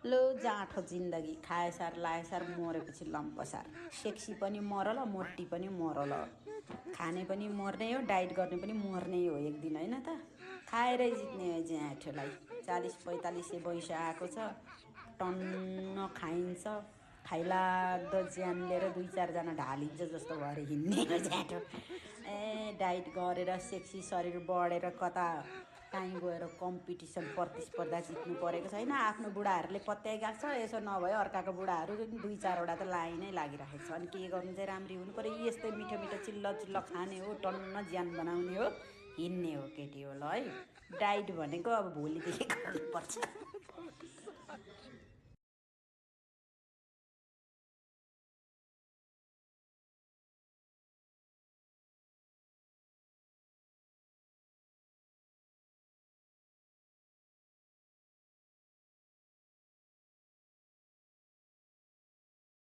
लो जाँठो जिन्दगी खाएसार लाएसार मरेपछि लम्पसार सेक्सी पनि मरल मोटी पनि मरल खाने पनि मर्ने हो डाइट गर्ने पनि मर्ने हो एक दिन होइन त खाएरै जित्ने हो ज्याठोलाई 40-45 वैँस आएको छ टन्न खाइन्छ खाइलाग्दो ज्यान लिएर 2-4 जना ढालिन्छ जस्तो भएर हिँड्ने हो ज्याठो ए डाइट गरेर सेक्सी शरीर बढेर कता काहीँ गएर कम्पिटिसन प्रतिस्पर्धा जित्नु परेको छैन आफ्नो बुढाहरूले पत्याइगएको छ यसो नभए अर्काको बुढाहरू 2-4वटा त लाइन नै लागिराखेको छ अनि के गर्नु चाहिँ राम्री हुनु पऱ्यो यस्तै मिठो मिठो चिल्लो चिल्लो खाने हो टन्न ज्यान बनाउने हो हिँड्ने हो केटी हो ल है डाइट भनेको अब भोलिदेखि गर्नुपर्छ